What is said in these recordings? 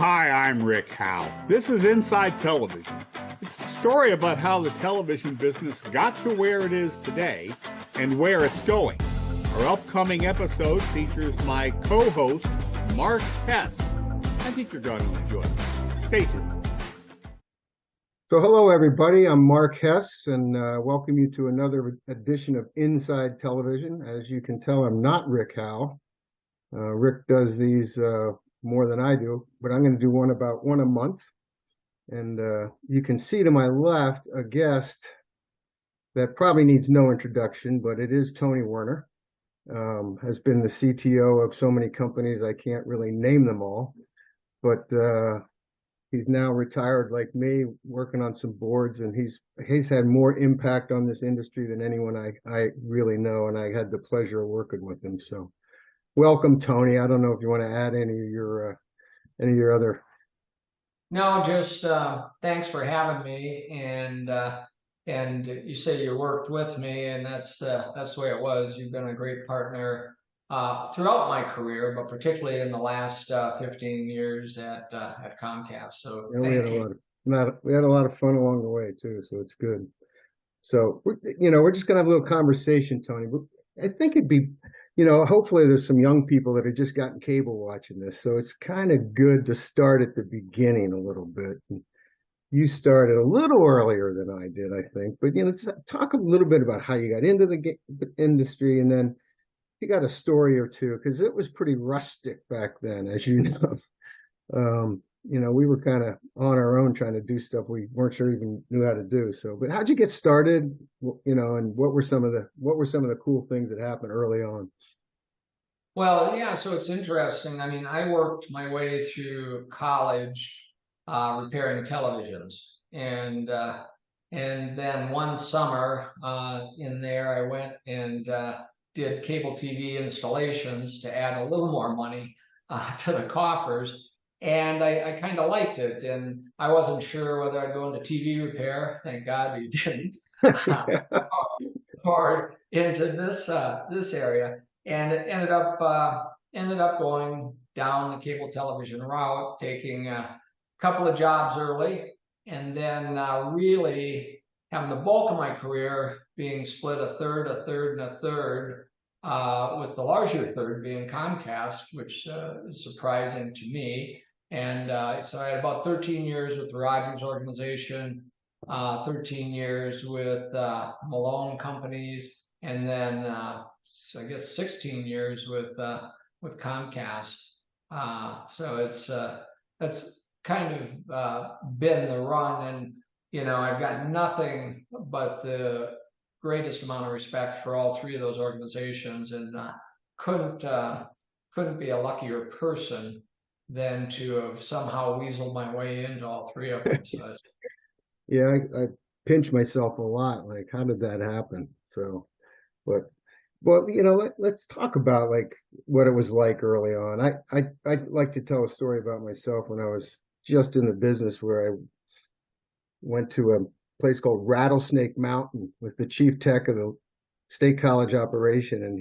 Hi, I'm Rick Howe. This is Inside Television. It's the story about how the television business got to where it is today and where it's going. Our upcoming episode features my co-host, Mark Hess. I think you're going to enjoy it. Stay tuned. So hello, everybody. I'm Mark Hess, and welcome you to another edition of Inside Television. As you can tell, I'm not Rick Howe. Rick does these more than I do, but I'm going to do one a month. And you can see to my left a guest that probably needs no introduction, but it is Tony Werner. Has been the CTO of so many companies, I can't really name them all, but he's now retired like me, working on some boards, and he's had more impact on this industry than anyone I really know, and I had the pleasure of working with him. So welcome, Tony. I don't know if you want to add any of your other. No, just thanks for having me, and you say you worked with me, and that's the way it was. You've been a great partner throughout my career, but particularly in the last 15 years at Comcast. So yeah, we had a lot of fun along the way too, so it's good. So we're just gonna have a little conversation, Tony. But I think it'd be, hopefully there's some young people that have just gotten cable watching this, so it's kind of good to start at the beginning a little bit. And you started a little earlier than I did, I think, but let's talk a little bit about how you got into the industry, and then you got a story or two, because it was pretty rustic back then, as you know. We were kind of on our own trying to do stuff we weren't sure even knew how to do. So, but how'd you get started? And what were some of the cool things that happened early on? Well, yeah, so it's interesting. I mean, I worked my way through college repairing televisions, and then one summer in there, I went and did cable TV installations to add a little more money to the coffers. And I kind of liked it, and I wasn't sure whether I'd go into TV repair. Thank God we didn't. Or into this area, and it ended up going down the cable television route, taking a couple of jobs early, and then really having the bulk of my career being split a third, and a third, with the larger third being Comcast, which is surprising to me. And so I had about 13 years with the Rogers organization, 13 years with Malone Companies, and then I guess 16 years with Comcast. So that's kind of been the run, and I've got nothing but the greatest amount of respect for all three of those organizations, and couldn't be a luckier person than to have somehow weaseled my way into all three of them. So yeah, I pinch myself a lot. Like, how did that happen? So, but well, let's talk about like what it was like early on. I like to tell a story about myself when I was just in the business, where I went to a place called Rattlesnake Mountain with the chief tech of the state college operation, and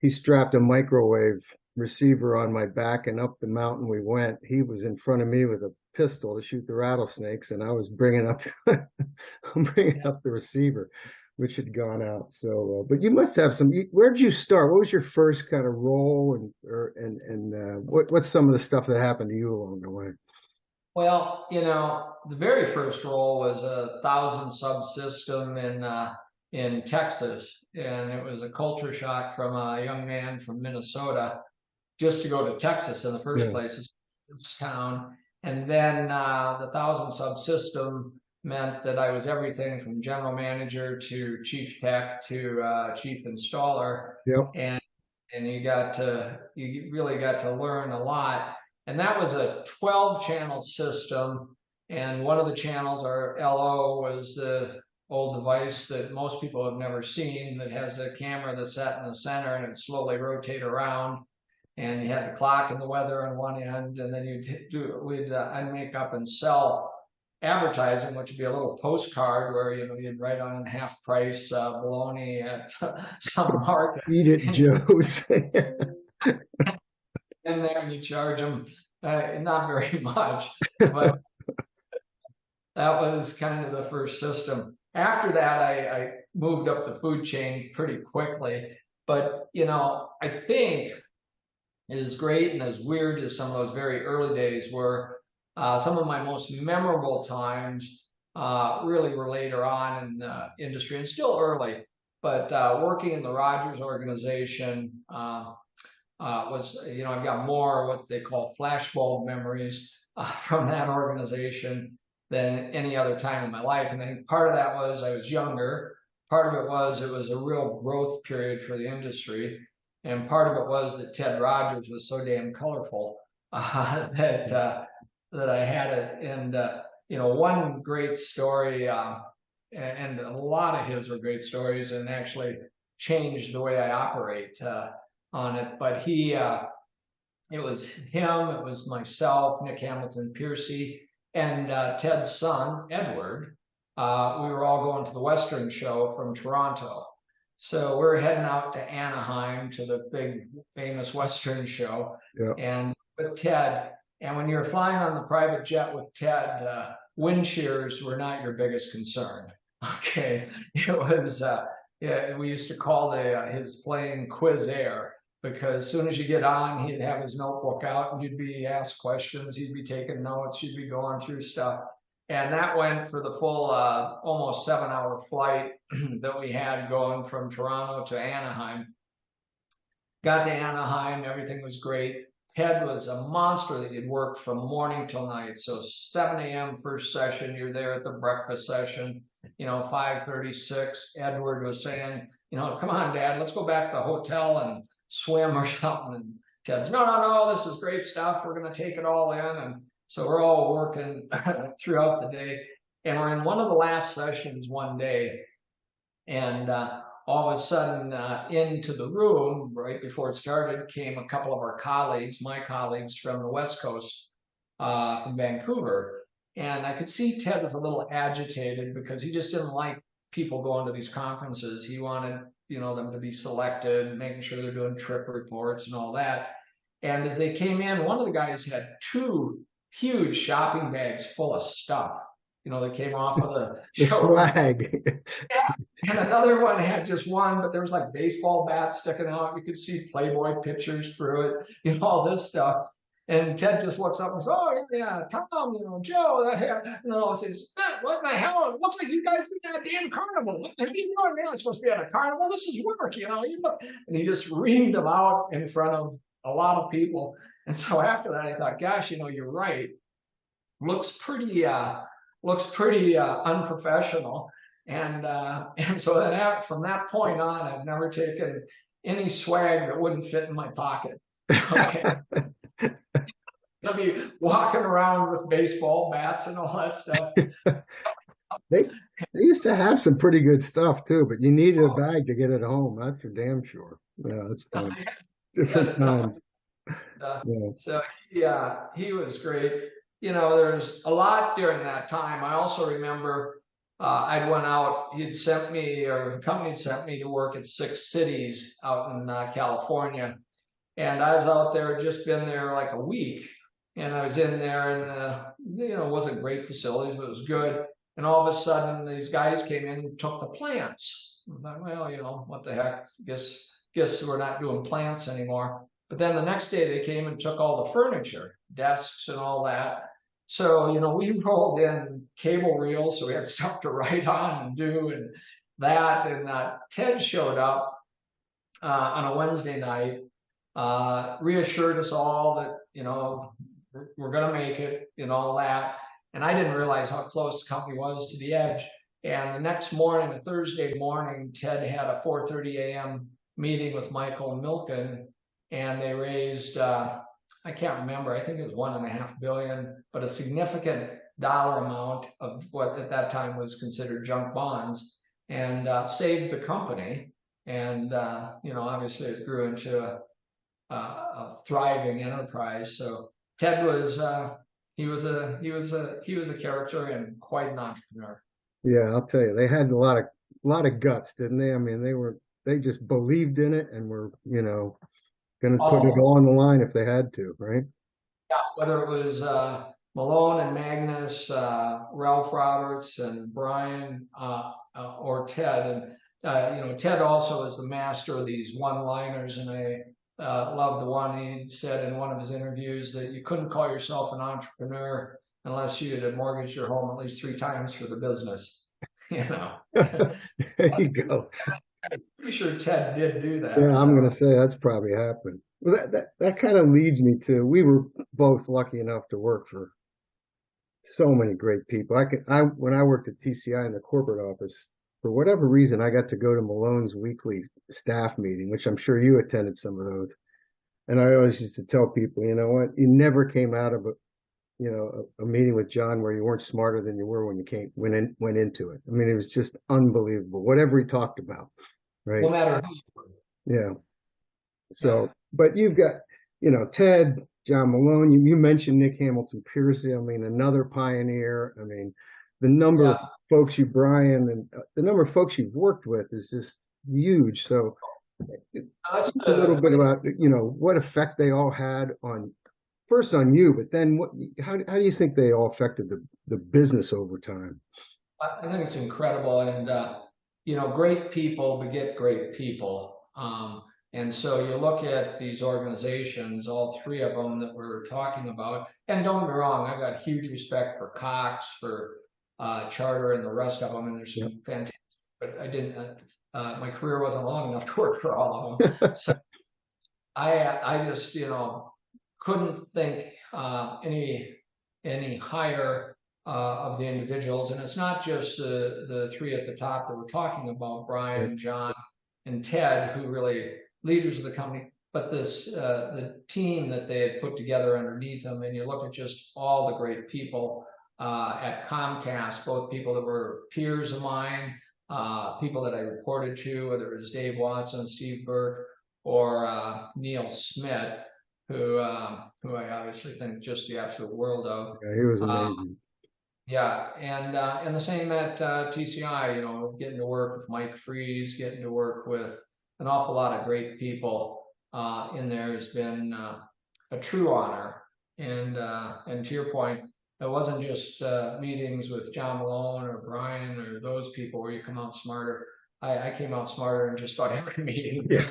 he strapped a microwave receiver on my back, and up the mountain we went. He was in front of me with a pistol to shoot the rattlesnakes, and I was bringing up the receiver, which had gone out. So but you must have where did you start? What was your first kind of role, and what's some of the stuff that happened to you along the way? Well, the very first role was a 1,000 subsystem in Texas, and it was a culture shock from a young man from Minnesota just to go to Texas in the first place. It's town. And then the 1,000 subsystem meant that I was everything from general manager to chief tech to chief installer. Yep. And you really got to learn a lot. And that was a 12-channel system. And one of the channels, our LO, was the old device that most people have never seen, that has a camera that's sat in the center and it slowly rotate around. And you had the clock and the weather on one end, and then I'd make up and sell advertising, which would be a little postcard where you'd write on half price bologna at some market. Eat it, Joe's. In there, and you charge them Not very much, but that was kind of the first system. After that, I moved up the food chain pretty quickly. But, I think as great and as weird as some of those very early days were, some of my most memorable times really were later on in the industry and still early. But working in the Rogers organization was, I've got more what they call flashbulb memories from that organization than any other time in my life. And I think part of that was I was younger. Part of it was a real growth period for the industry. And part of it was that Ted Rogers was so damn colorful that I had it. And, one great story, and a lot of his were great stories and actually changed the way I operate on it. But it was him, it was myself, Nick Hamilton Piercy, and Ted's son, Edward. We were all going to the Western show from Toronto. So we're heading out to Anaheim to the big famous Western show, and with Ted. And when you're flying on the private jet with Ted, wind shears were not your biggest concern. Okay, it was. We used to call his plane Quiz Air, because as soon as you get on, he'd have his notebook out and you'd be asked questions, he'd be taking notes, you'd be going through stuff. And that went for the full almost 7-hour flight that we had going from Toronto to Anaheim. Got to Anaheim, everything was great. Ted was a monster that he'd worked from morning till night. So 7 a.m. first session, you're there at the breakfast session. 5:36, Edward was saying, come on, Dad, let's go back to the hotel and swim or something. And Ted's, no, this is great stuff. We're going to take it all in. And so we're all working throughout the day. And we're in one of the last sessions one day. And all of a sudden, into the room, right before it started, came a couple of our colleagues, my colleagues from the West Coast, from Vancouver. And I could see Ted was a little agitated because he just didn't like people going to these conferences. He wanted, them to be selected, making sure they're doing trip reports and all that. And as they came in, one of the guys had 2 huge shopping bags full of stuff, that came off of the show. Swag. Yeah. And another one had just one, but there was like baseball bats sticking out. You could see Playboy pictures through it, all this stuff. And Ted just looks up and says, oh, yeah, Tom, Joe. And then all says, what the hell? It looks like you guys been at a damn carnival. What are you doing? You're not supposed to be at a carnival. This is work, And he just reamed them out in front of a lot of people. And so after that, I thought, gosh, you're right. Looks pretty unprofessional. And so then from that point on, I've never taken any swag that wouldn't fit in my pocket. Okay. I'll be walking around with baseball bats and all that stuff. They used to have some pretty good stuff too, but you needed a bag to get it home. That's for damn sure. Yeah, that's fine. Different time. So he was great. There's a lot during that time. I also remember I went out. He'd sent me, or the company had sent me to work at 6 cities out in California. And I was out there, just been there like a week. And I was in there, and it wasn't great facilities, but it was good. And all of a sudden, these guys came in and took the plants. I thought, well, what the heck? Guess we're not doing plants anymore. But then the next day, they came and took all the furniture, desks and all that. So, we rolled in cable reels, so we had stuff to write on and do and that. And Ted showed up on a Wednesday night, reassured us all that, we're going to make it, all that. And I didn't realize how close the company was to the edge. And the next morning, a Thursday morning, Ted had a 4:30 a.m. meeting with Michael Milken, and they raised, I can't remember, I think it was $1.5 billion, but a significant dollar amount of what at that time was considered junk bonds, and saved the company. And obviously it grew into a thriving enterprise. So Ted was he was a character and quite an entrepreneur. Yeah, I'll tell you, they had a lot of guts, didn't they? I mean, they just believed in it and were, going to put it all on the line if they had to, right? whether it was Malone and Magnus, Ralph Roberts and Brian, or Ted. And Ted also is the master of these one-liners, and I love the one he said in one of his interviews that you couldn't call yourself an entrepreneur unless you had mortgaged your home at least 3 times for the business. There you go. I'm pretty sure Ted did do that. Yeah, I'm so. going to say that's probably happened. Well, that kind of leads me to, we were both lucky enough to work for so many great people. When I worked at TCI in the corporate office, for whatever reason, I got to go to Malone's weekly staff meeting, which I'm sure you attended some of those. And I always used to tell people, you know what, you never came out of a meeting with John where you weren't smarter than you were when you went into it. I mean, it was just unbelievable, whatever he talked about, right? No matter who you were. Yeah. So, but you've got, Ted, John Malone, you mentioned Nick Hamilton Piercy. I mean, another pioneer. I mean, the number of folks Brian, and the number of folks you've worked with is just huge. So a little bit about, what effect they all had first on you, but then how do you think they all affected the business over time? I think it's incredible. And, great people beget great people. And so you look at these organizations, all 3 of them that we're talking about, and don't get me wrong, I've got huge respect for Cox, for Charter, and the rest of them, and there's some fantastic, but I didn't, my career wasn't long enough to work for all of them. So I just, couldn't think any higher of the individuals. And it's not just the 3 at the top that we're talking about, Brian, John, and Ted, who really leaders of the company, but the team that they had put together underneath them. And you look at just all the great people at Comcast, both people that were peers of mine, people that I reported to, whether it was Dave Watson, Steve Burke, or Neil Smith, who I obviously think just the absolute world of. Yeah, he was amazing. And the same at TCI, getting to work with Mike Freeze, getting to work with an awful lot of great people in there has been a true honor. And to your point, it wasn't just meetings with John Malone or Brian or those people where you come out smarter. I came out smarter in just about every meeting. Yeah.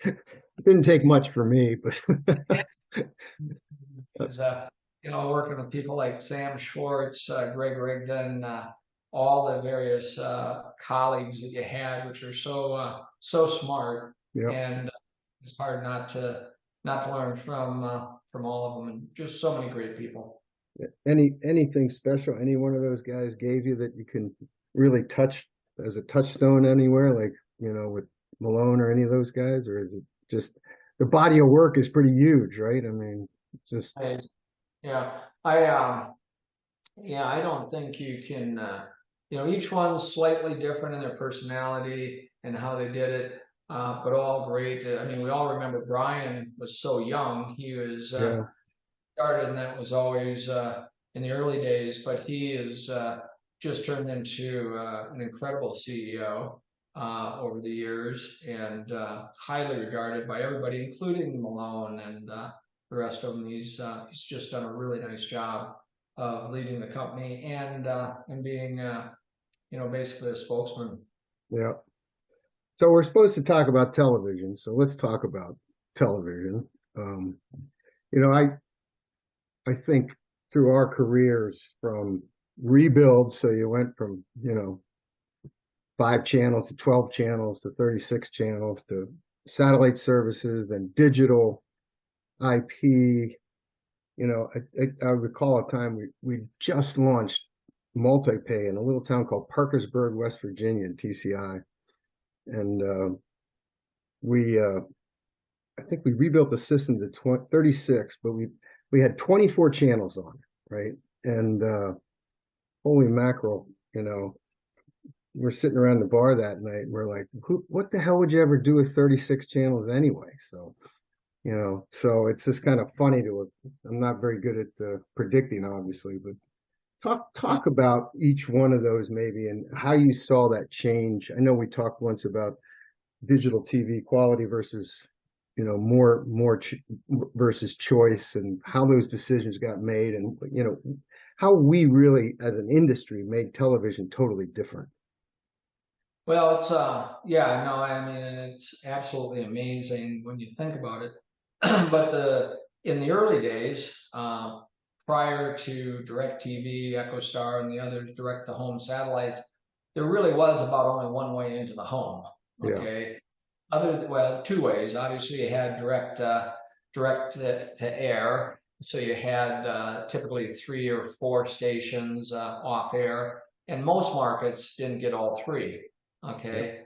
It didn't take much for me, but was, working with people like Sam Schwartz, Greg Rigdon, all the various colleagues that you had, which are so smart, and it's hard not to learn from all of them, and just so many great people. Anything special any one of those guys gave you that you can really touch as a touchstone anywhere, like with Malone or any of those guys, or is it just the body of work is pretty huge, right? I mean, it's just I don't think you can. Each one's slightly different in their personality and how they did it, but all great. I mean, we all remember Brian was so young. He was started, and that was always in the early days. But he is just turned into an incredible CEO over the years, and highly regarded by everybody, including Malone and the rest of them. He's just done a really nice job of leading the company and being basically a spokesman. Yeah. So we're supposed to talk about television, so let's talk about television. I think through our careers, from rebuild, so you went from 5 channels to 12 channels to 36 channels to satellite services, then digital, IP. I recall a time we just launched multi-pay in a little town called Parkersburg, West Virginia, in TCI, and I think we rebuilt the system to 36, but we had 24 channels on it, right? And holy mackerel, we're sitting around the bar that night and we're like, what the hell would you ever do with 36 channels anyway? So so it's just kind of funny I'm not very good at predicting, obviously, but talk about each one of those maybe and how you saw that change. I know we talked once about digital TV quality versus more versus choice, and how those decisions got made, and how we really as an industry made television totally different. Well, it's yeah, no, I mean, and it's absolutely amazing when you think about it. But in the early days, prior to DirecTV, EchoStar, and the others direct-to-home satellites, there really was about only one way into the home. Yeah. Okay, well, two ways. Obviously, you had direct to air, so you had typically 3 or 4 stations off air, and most markets didn't get all 3. Okay,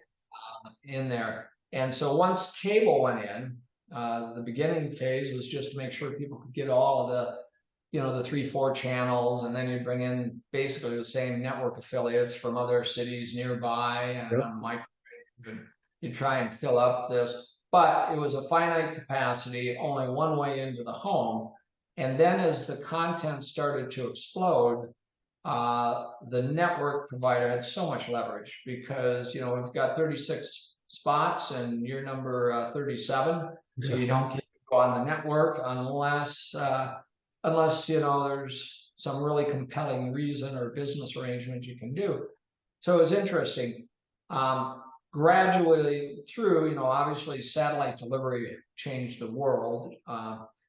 in there. And so once cable went in, the beginning phase was just to make sure people could get all of the 3, 4 channels, and then you bring in basically the same network affiliates from other cities nearby, and Yep. on microwave, you try and fill up this. But it was a finite capacity, only one way into the home. And then as the content started to explode, the network provider had so much leverage because we've got 36 spots and you're number 37, so you don't get to go on the network unless there's some really compelling reason or business arrangement you can do. So it was interesting. Gradually through, obviously satellite delivery changed the world.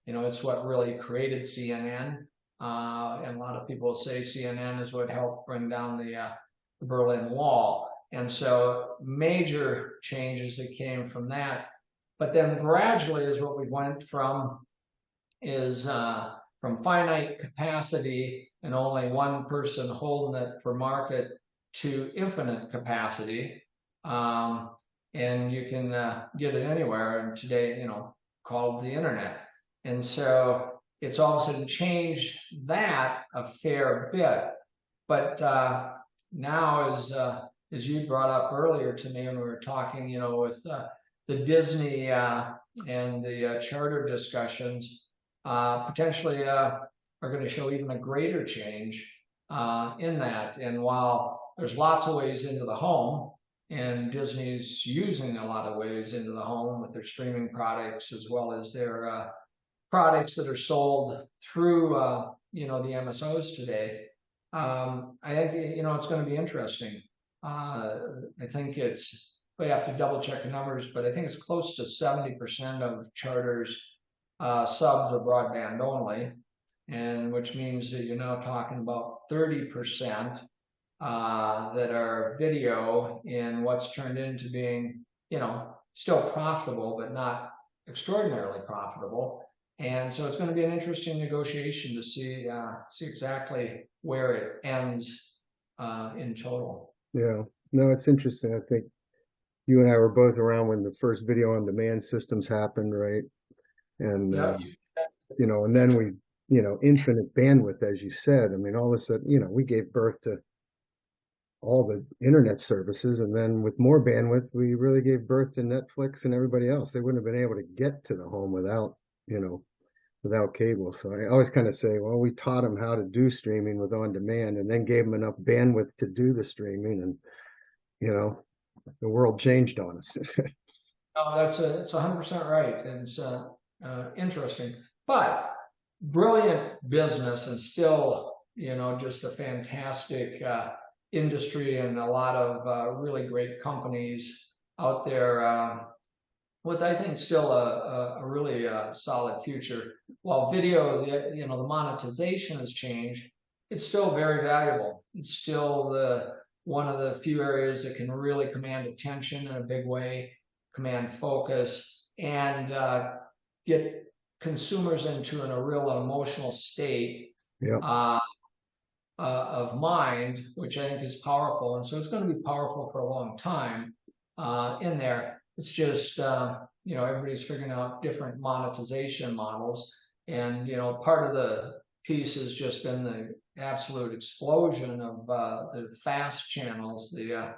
It's what really created CNN. And a lot of people say CNN is what helped bring down the Berlin Wall. And so major changes that came from that. But then gradually is what we went from is from finite capacity and only one person holding it for market to infinite capacity. And you can get it anywhere. And today, called the internet. And so it's also changed that a fair bit. But now, as you brought up earlier to me when we were talking, with the Disney and the charter discussions, potentially are going to show even a greater change in that. And while there's lots of ways into the home, and Disney's using a lot of ways into the home with their streaming products as well as their products that are sold through the MSOs today. I think it's going to be interesting. I think we have to double check the numbers, but I think it's close to 70% of charters subs are broadband only, and which means that you're now talking about 30% that are video in what's turned into being still profitable but not extraordinarily profitable. And so it's going to be an interesting negotiation to see exactly where it ends in total. Yeah, no, it's interesting. I think you and I were both around when the first video on demand systems happened, right? And and then we, infinite bandwidth, as you said. I mean, all of a sudden, we gave birth to all the internet services, and then with more bandwidth, we really gave birth to Netflix and everybody else. They wouldn't have been able to get to the home without cable. So I always kind of say, well, we taught them how to do streaming with on demand, and then gave them enough bandwidth to do the streaming, and the world changed on us. Oh, that's 100% right. And it's interesting, but brilliant business, and still just a fantastic industry, and a lot of really great companies out there with, I think, still a really solid future. While video, the monetization has changed, it's still very valuable. It's still one of the few areas that can really command attention in a big way, command focus, and get consumers into a real emotional state. Yeah. Of mind, which I think is powerful. And so it's going to be powerful for a long time in there. It's just, everybody's figuring out different monetization models. And, part of the piece has just been the absolute explosion of the fast channels, the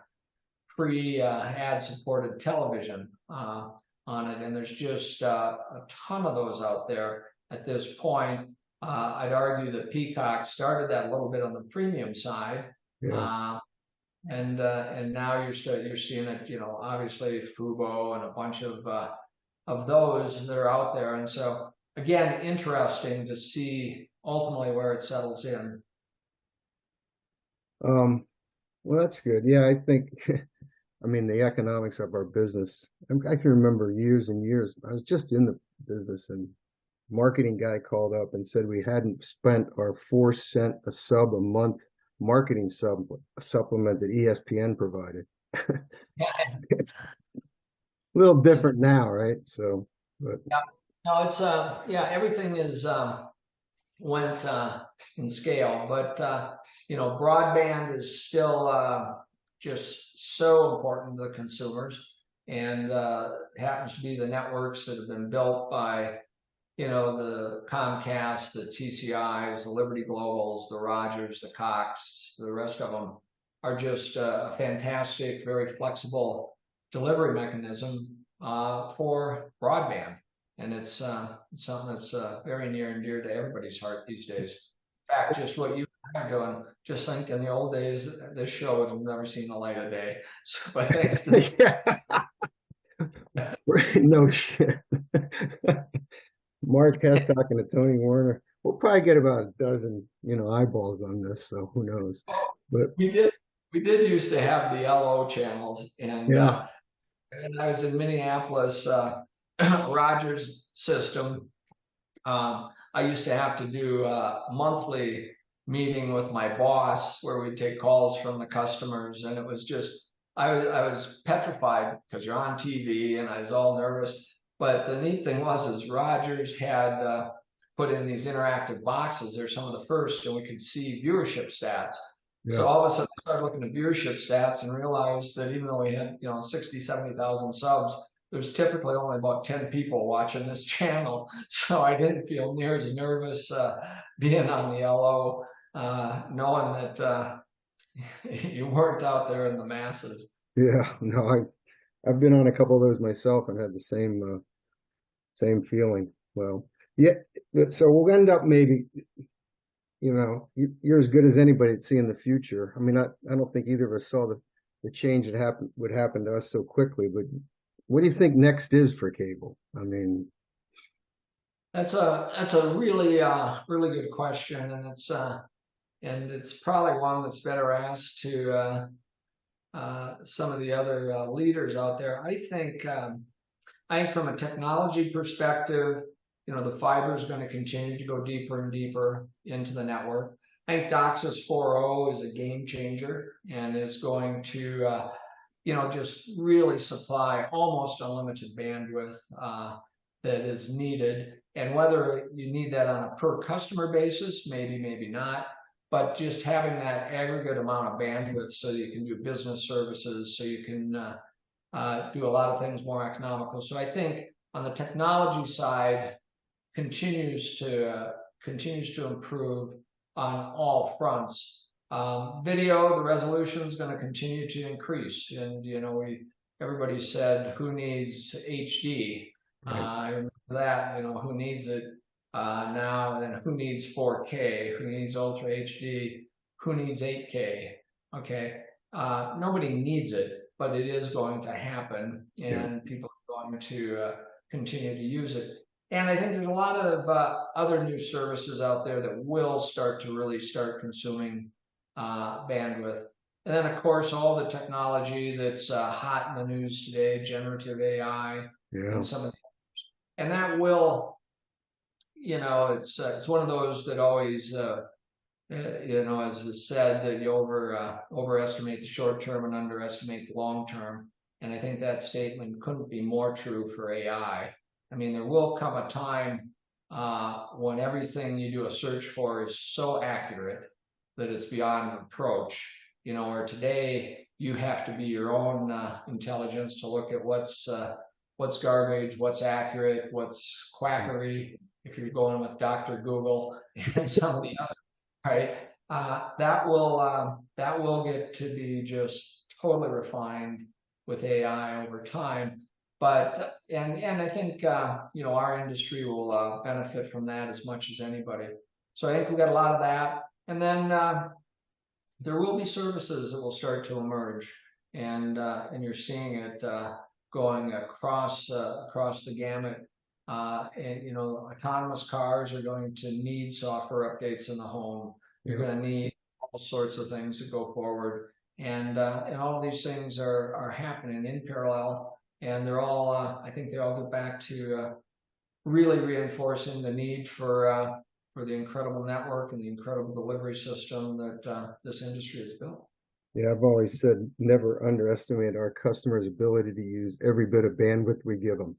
free ad supported television on it. And there's just a ton of those out there at this point. I'd argue that Peacock started that a little bit on the premium side, and now you're seeing it. Obviously Fubo and a bunch of of those that are out there. And so again, interesting to see ultimately where it settles in. Well, that's good. Yeah, I think, I mean, the economics of our business, I can remember years and years, I was just in the business and marketing guy called up and said we hadn't spent our 4 cent a sub a month marketing supplement that ESPN provided. A little different now, right? So, but Yeah, no, it's yeah, everything is went in scale, but broadband is still just so important to the consumers, and happens to be the networks that have been built by the Comcast, the TCIs, the Liberty Globals, the Rogers, the Cox, the rest of them are just a fantastic, very flexible delivery mechanism for broadband. And it's something that's very near and dear to everybody's heart these days. In fact, just what you are doing, just think in the old days, this show would have never seen the light of day. So, but thanks to no shit. Mark Hess talking to Tony Werner. We'll probably get about a dozen, eyeballs on this, so who knows. But we did used to have the LO channels, and yeah, and I was in Minneapolis, Rogers system. I used to have to do a monthly meeting with my boss where we'd take calls from the customers, and it was just I was petrified because you're on TV, and I was all nervous. But the neat thing is Rogers had put in these interactive boxes. They're some of the first, and we could see viewership stats. yeah. So all of a sudden, I started looking at viewership stats and realized that even though we had 60, 70,000 subs, there's typically only about 10 people watching this channel. So I didn't feel near as nervous being on the LO, knowing that you weren't out there in the masses. Yeah, no, I've been on a couple of those myself and had the same feeling. Well, yeah, so we'll end up maybe, you're as good as anybody at seeing the future. I mean, I don't think either of us saw the change that would happen to us so quickly, but what do you think next is for cable? I mean, that's a really really good question, and it's probably one that's better asked to some of the other leaders out there. I think from a technology perspective, the fiber is going to continue to go deeper and deeper into the network. I think DOCSIS 4.0 is a game changer and is going to just really supply almost unlimited bandwidth that is needed. And whether you need that on a per customer basis, maybe not, but just having that aggregate amount of bandwidth so you can do business services, so you can do a lot of things more economical. So I think on the technology side, continues to improve on all fronts. Video, the resolution is going to continue to increase, and everybody said who needs HD. right. I remember that. Who needs it now? And who needs 4K? Who needs Ultra HD? Who needs 8K? Okay, nobody needs it, but it is going to happen, and people are going to continue to use it. And I think there's a lot of other new services out there that will start consuming bandwidth. And then, of course, all the technology that's hot in the news today, generative AI, and some of the others. And that will, it's one of those that always, as is said, that you overestimate the short term and underestimate the long term. And I think that statement couldn't be more true for AI. I mean, there will come a time when everything you do a search for is so accurate that it's beyond reproach. Where today you have to be your own intelligence to look at what's garbage, what's accurate, what's quackery. If you're going with Dr. Google and some of the others, right? That will get to be just totally refined with AI over time. But and I think our industry will benefit from that as much as anybody. So I think we've got a lot of that, and then there will be services that will start to emerge, and you're seeing it going across the gamut. And you know, autonomous cars are going to need software updates in the home. You're going to need all sorts of things to go forward, and all these things are happening in parallel, and they're all I think they all go back to really reinforcing the need for the incredible network and the incredible delivery system that this industry has built. Yeah, I've always said never underestimate our customers' ability to use every bit of bandwidth we give them.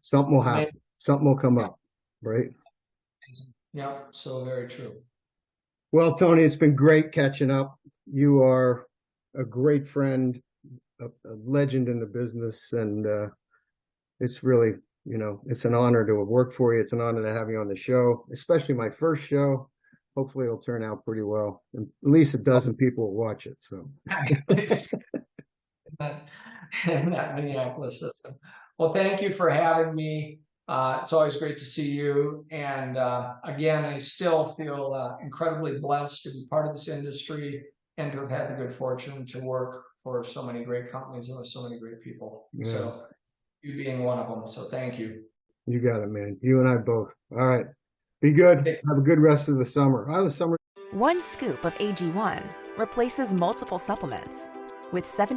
Something will happen. Something will come up, right? Yeah, so very true. Well, Tony, it's been great catching up. You are a great friend, a legend in the business, and it's really, you know, it's an honor to work for you. It's an honor to have you on the show, especially my first show. Hopefully it'll turn out pretty well. And at least a dozen people will watch it. So in that Minneapolis system. Well, thank you for having me. It's always great to see you. And again, I still feel incredibly blessed to be part of this industry and to have had the good fortune to work for so many great companies and with so many great people. Yeah. So you being one of them. So thank you. You got it, man. You and I both. All right. Be good. Have a good rest of the summer. One scoop of AG1 replaces multiple supplements with 70